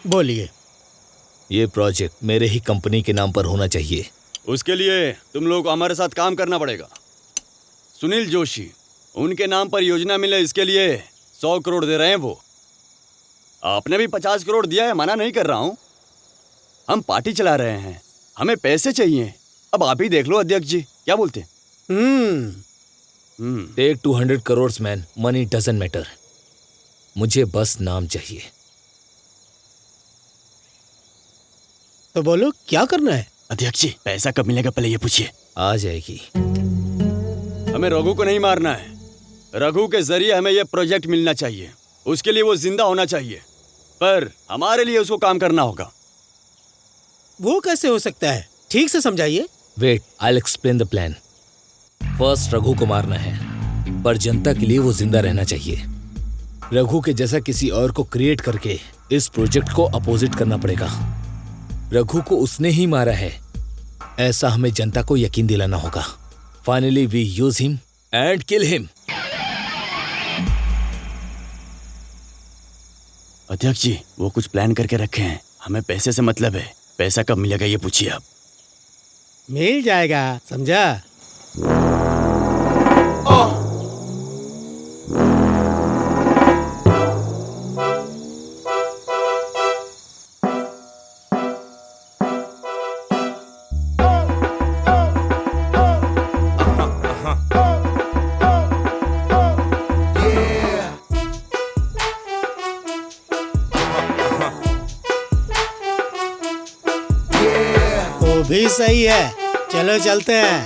बोलिए। ये project मेरे ही company के नाम पर होना चाहिए। उसके लिए तुम लोग हमारे साथ काम करना पड़ेगा। सुनील जोशी, उनके नाम पर योजना मिले, इसके लिए 100 करोड़ दे रहे हैं वो। आपने भी 50 करोड़ दिया है, मना नहीं कर रहा हूं। हम पार्टी चला रहे हैं, हमें पैसे चाहिए। अब आप ही देख लो अध्यक्ष जी, क्या बोलते हैं? Take 200 crore man, money doesn't matter. मुझे बस नाम चाहिए। तो बोलो क्या करना है? अध्यक्ष जी, पैसा कब मिलेगा पहले ये पूछिए। आ जाएगी। हमें रघु को नहीं मारना है। रघु के जरिए हमें यह प्रोजेक्ट मिलना चाहिए। उसके लिए वो जिंदा होना चाहिए, पर हमारे लिए उसको काम करना होगा। वो कैसे हो सकता है? ठीक से समझाइए। Wait, I explain the plan. First Raghu को मारना है, पर जनता के लिए वो जिंदा रहना चाहिए। रघु के जैसा किसी और को क्रिएट करके इस प्रोजेक्ट को अपोजिट करना पड़ेगा। रघु को उसने ही मारा है, ऐसा हमें जनता को यकीन दिलाना होगा। Finally we use him and kill him. अध्यक्ष जी, वो कुछ प्लान करके रखे हैं। हमें पैसे से मतलब है। पैसा कब मिलेगा ये पूछिए आप। मिल जाएगा, समझा? भी सही है, चलो चलते हैं।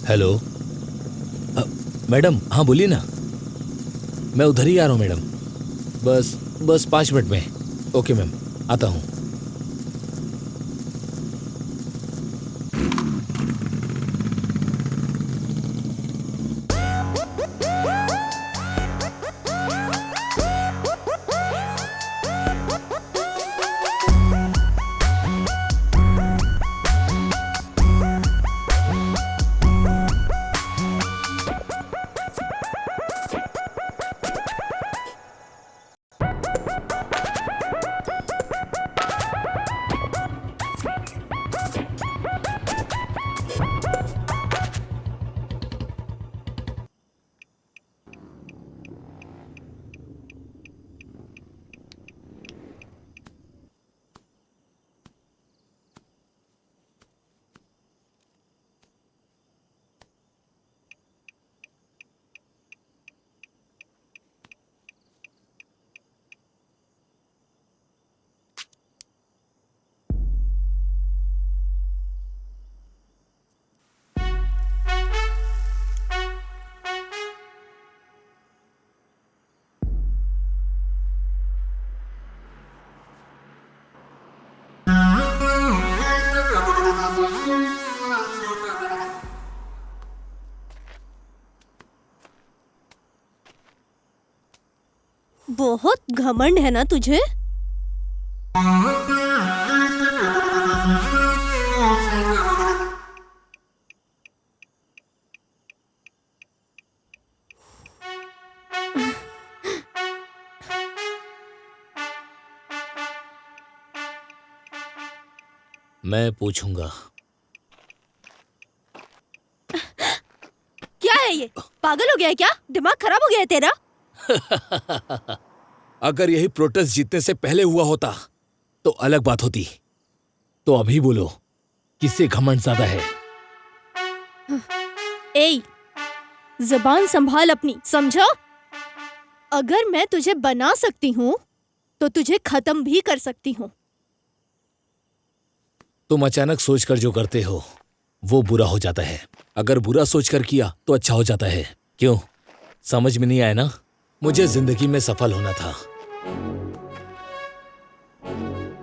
हेलो मैडम, हाँ बोलिए ना। मैं उधर ही आ रहा हूँ मैडम, बस 5 मिनट में। ओके मैम, आता हूँ। बहुत घमंड है ना तुझे? मैं पूछूंगा। क्या है ये? पागल हो गया है क्या? दिमाग खराब हो गया है तेरा? अगर यही प्रोटेस्ट जीतने से पहले हुआ होता तो अलग बात होती। तो अभी बोलो, किससे घमंड ज्यादा है? ए, जुबान संभाल अपनी, समझा? अगर मैं तुझे बना सकती हूँ तो तुझे खत्म भी कर सकती हूँ। तुम अचानक सोचकर जो करते हो वो बुरा हो जाता है। अगर बुरा सोचकर किया तो अच्छा हो जाता है। क्यों, समझ में नहीं आया ना? मुझे जिंदगी में सफल होना था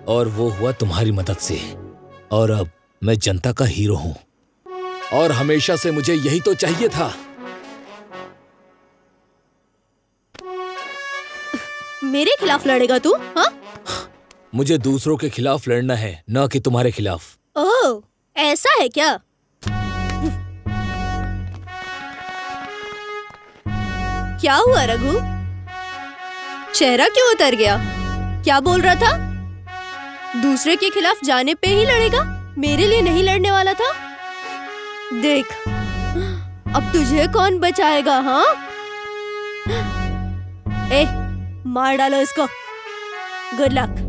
और वो हुआ तुम्हारी मदद से। और अब मैं जनता का हीरो हूं और हमेशा से मुझे यही तो चाहिए था। मेरे खिलाफ लड़ेगा तू? हाँ? मुझे दूसरों के खिलाफ लड़ना है, न कि तुम्हारे खिलाफ। ओह, ऐसा है क्या? क्या हुआ रघु? चेहरा क्यों उतर गया? क्या बोल रहा था? दूसरे के खिलाफ जाने पे ही लड़ेगा? मेरे लिए नहीं लड़ने वाला था? देख, अब तुझे कौन बचाएगा? हाँ? ए, मार डालो इसको। Good luck.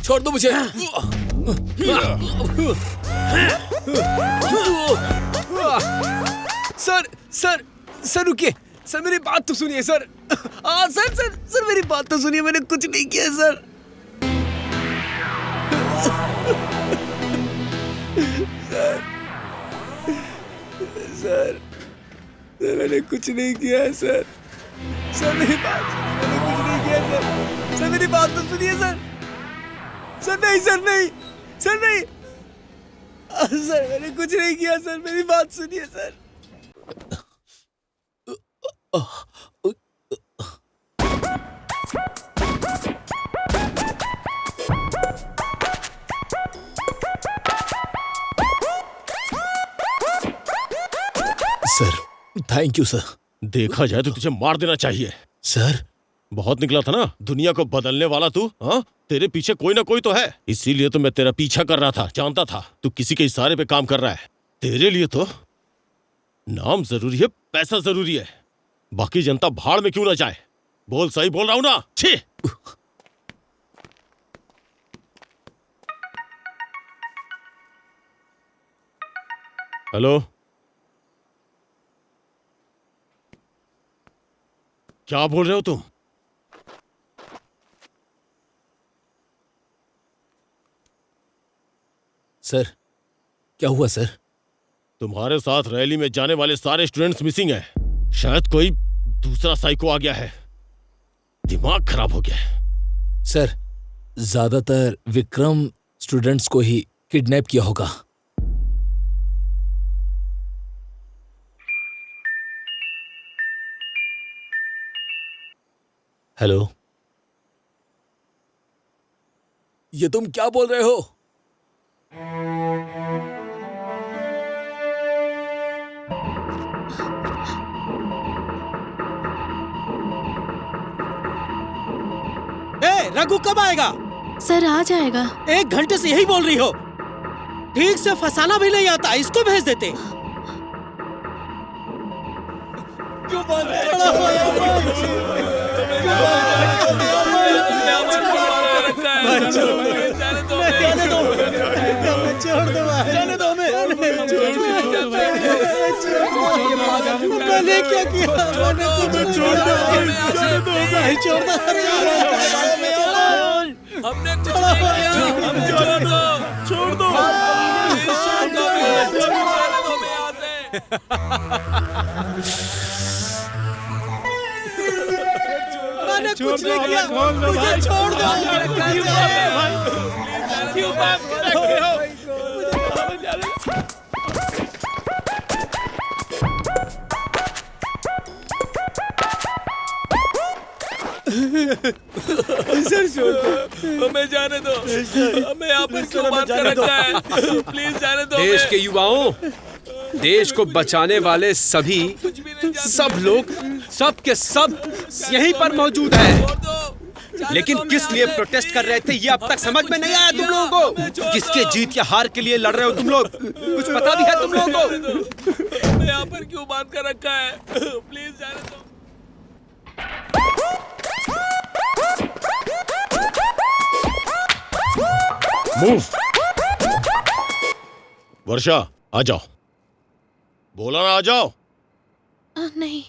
छोड़ दो मुझे। सर सर सर रुकिए सर, मेरी बात तो सुनिए सर। सर सर सर मेरी बात तो सुनिए, मैंने कुछ नहीं किया सर। सर सर मैंने कुछ नहीं किया है सर। सर मेरी बात सुनिए, मैंने कुछ नहीं किया सर। सर मेरी बात तो सुनिए सर। सर नहीं सर, नहीं सर, नहीं सर, मैंने कुछ नहीं किया सर। मेरी बात सुनिए sir. Sir, thank you sir. देखा जाए तो तुझे मार देना चाहिए। सर, बहुत निकला था ना दुनिया को बदलने वाला तू। हाँ, तेरे पीछे कोई ना कोई तो है, इसीलिए तो मैं तेरा पीछा कर रहा था। जानता था तू किसी के इशारे पे काम कर रहा है। तेरे लिए तो नाम जरूरी है, पैसा जरूरी है, बाकी जनता भाड़ में क्यों ना जाए। बोल, सही बोल रहा हूं ना? छी। हेलो, क्या बोल रहे हो तुम? सर, क्या हुआ सर? तुम्हारे साथ रैली में जाने वाले सारे स्टूडेंट्स मिसिंग हैं। शायद कोई दूसरा साइको आ गया है। दिमाग खराब हो गया है। सर, ज्यादातर विक्रम स्टूडेंट्स को ही किडनैप किया होगा। हेलो, ये तुम क्या बोल रहे हो? रघु कब आएगा? सर आ जाएगा। 1 घंटे से यही बोल रही हो। ठीक से फंसाना भी नहीं आता, इसको भेज देते। क्यों बात कर रहा मैंने क्या किया? हमने कुछ नहीं किया। छोड़ दो, छोड़ दो, छोड़ दो, मैंने कुछ नहीं किया, मुझे छोड़ दो। क्यों बात कर रहे हो? सर छोड़ दो, हमें जाने दो। हमें यहाँ पर क्यों बात कर रखा है? प्लीज जाने दो। देश के युवाओं, देश को बचाने वाले सभी सब लोग सब के सब यहीं पर मौजूद हैं। लेकिन किस लिए प्रोटेस्ट कर रहे थे ये अब तक समझ में नहीं आया तुम लोगों को। किसके जीत या हार के लिए लड़ रहे हो तुम लोग, कुछ पता भी है तुम लोगों को? हमें यहाँ पर क्यों बात कर रखा है? प्लीज जाने दो। मूव। वर्षा आ जाओ, बोला ना आ जाओ। नहीं।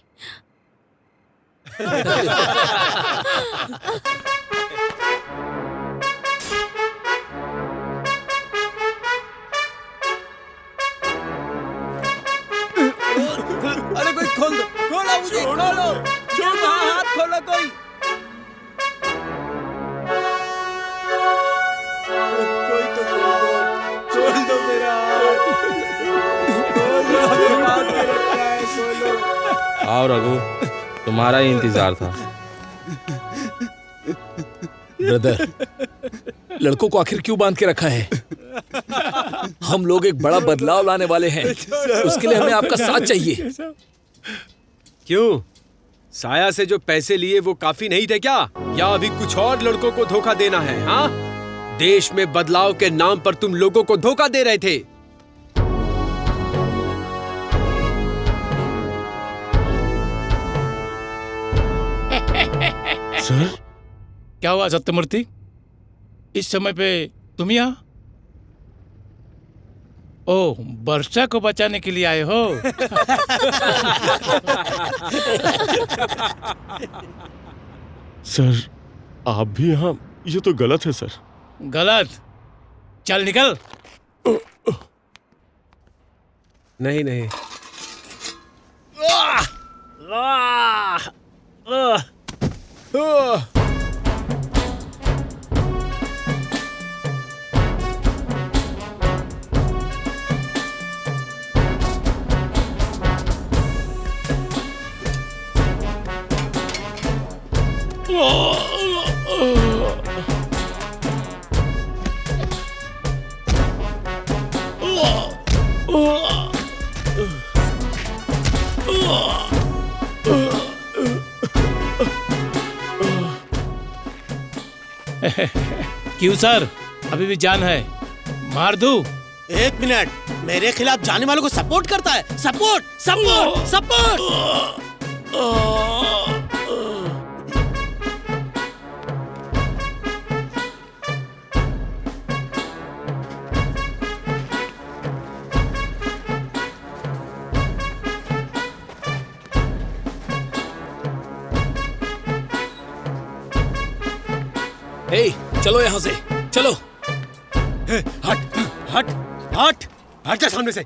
अरे कोई खोल दो, खोलो मुझे, खोलो, छोड़ो, हाथ खोलो कोई। कोई तो छोड़ दो मेरा हाथ। आओ रघु, तुम्हारा ही इंतजार था। ब्रदर, लड़कों को आखिर क्यों बांध के रखा है? हम लोग एक बड़ा बदलाव लाने वाले हैं, उसके लिए हमें आपका साथ चाहिए। क्यों? साया से जो पैसे लिए वो काफी नहीं थे क्या? या अभी कुछ और लड़कों को धोखा देना है? हाँ, देश में बदलाव के नाम पर तुम लोगों को धोखा दे रहे थे। सर, क्या हुआ सत्यमूर्ति? इस समय पे तुम यहाँ? ओ, वर्षा को बचाने के लिए आए हो? सर, आप भी यहाँ? ये तो गलत है सर। गलत? चल निकल। नहीं नहीं। क्यों सर, अभी भी जान है? मार दूं? एक मिनट, मेरे खिलाफ जाने वालों को सपोर्ट करता है। Support support support. हे, चलो यहाँ से, चलो। हट हट हट हट जा सामने से।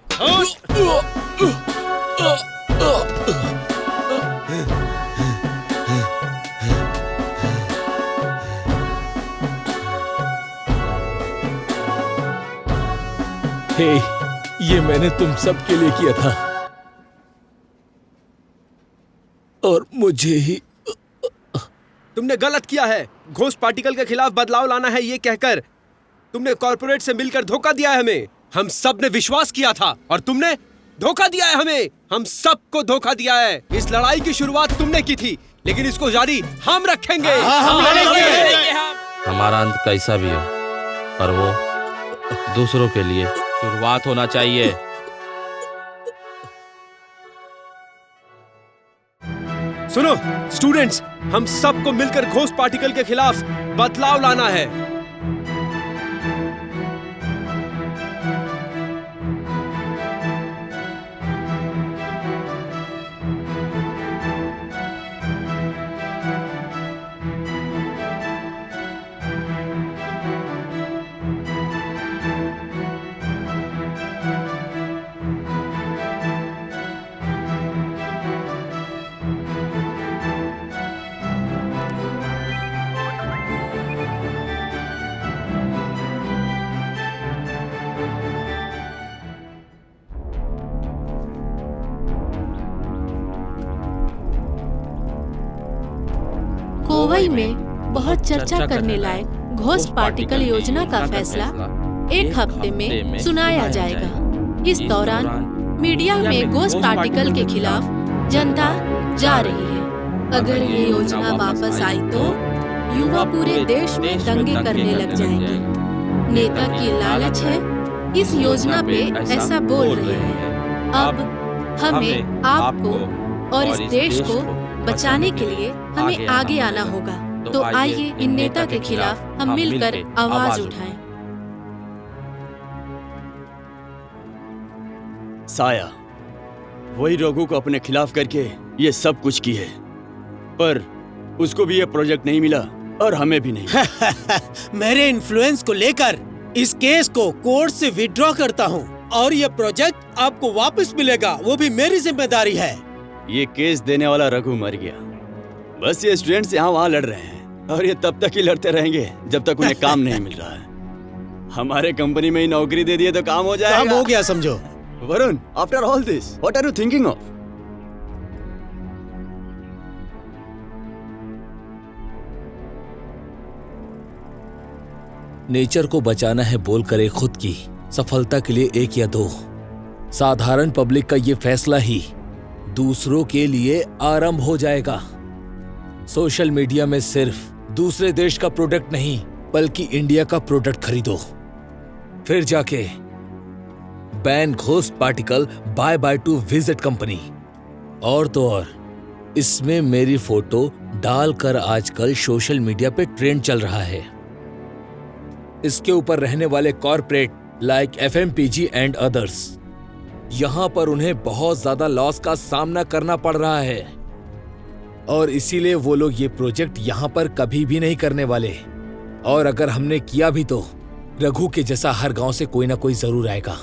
हे, ये मैंने तुम सब के लिए किया था और मुझे ही। तुमने गलत किया है। घोष पार्टिकल के खिलाफ बदलाव लाना है ये कहकर तुमने कॉर्पोरेट से मिलकर धोखा दिया है हमें। हम सब ने विश्वास किया था और तुमने धोखा दिया है हमें। हम सबको धोखा दिया है। इस लड़ाई की शुरुआत तुमने की थी, लेकिन इसको जारी हम रखेंगे। हम लड़ेंगे। हमारा अंत कैसा भी हो, पर वो दूसरों के लिए शुरुआत होना चाहिए। सुनो स्टूडेंट्स, हम सबको मिलकर घोष पार्टिकल के खिलाफ बदलाव लाना है। मुंबई में बहुत चर्चा करने लायक घोस्ट पार्टिकल योजना का फैसला एक हफ्ते में सुनाया जाएगा। इस दौरान मीडिया में घोस्ट पार्टिकल के खिलाफ जनता जा रही है। अगर ये योजना वापस आई तो युवा पूरे देश में दंगे करने लग जाएंगे। नेता की लालच है, इस योजना पे ऐसा बोल रहे हैं। अब हमें आपको और इस देश को बचाने के लिए हमें आगे आना होगा। तो आइए इन नेता के खिलाफ हम मिलकर आवाज उठाएं। साया वही रघु को अपने खिलाफ करके ये सब कुछ की है, पर उसको भी ये प्रोजेक्ट नहीं मिला और हमें भी नहीं। मेरे इन्फ्लुएंस को लेकर इस केस को कोर्ट से विड्रॉ करता हूँ और ये प्रोजेक्ट आपको वापस मिलेगा, वो भी मेरी जिम्मेदारी है। ये केस देने वाला रघु मर गया। बस ये स्टूडेंट्स यहाँ वहाँ लड़ रहे हैं और ये तब तक ही लड़ते रहेंगे जब तक उन्हें काम नहीं मिल रहा है। हमारे कंपनी में ही नौकरी दे दिए तो काम हो जाएगा। काम हो गया समझो। Varun, after all this what are you thinking of? Nature को बचाना है बोलकर एक खुद की सफलता के लिए एक या दो साधारण पब्लिक का ये फैसला ही दूसरों के लिए आरंभ हो जाएगा। सोशल मीडिया में सिर्फ दूसरे देश का प्रोडक्ट नहीं बल्कि इंडिया का प्रोडक्ट खरीदो, फिर जाके ban ghost particle by two visit company. और तो और इसमें मेरी फोटो डालकर आजकल सोशल मीडिया पे ट्रेंड चल रहा है। इसके ऊपर रहने वाले corporate like FMPG and others, यहां पर उन्हें बहुत ज्यादा लॉस का सामना करना पड़ रहा है और इसीलिए वो लोग ये प्रोजेक्ट यहां पर कभी भी नहीं करने वाले। और अगर हमने किया भी तो रघु के जैसा हर गांव से कोई ना कोई जरूर आएगा।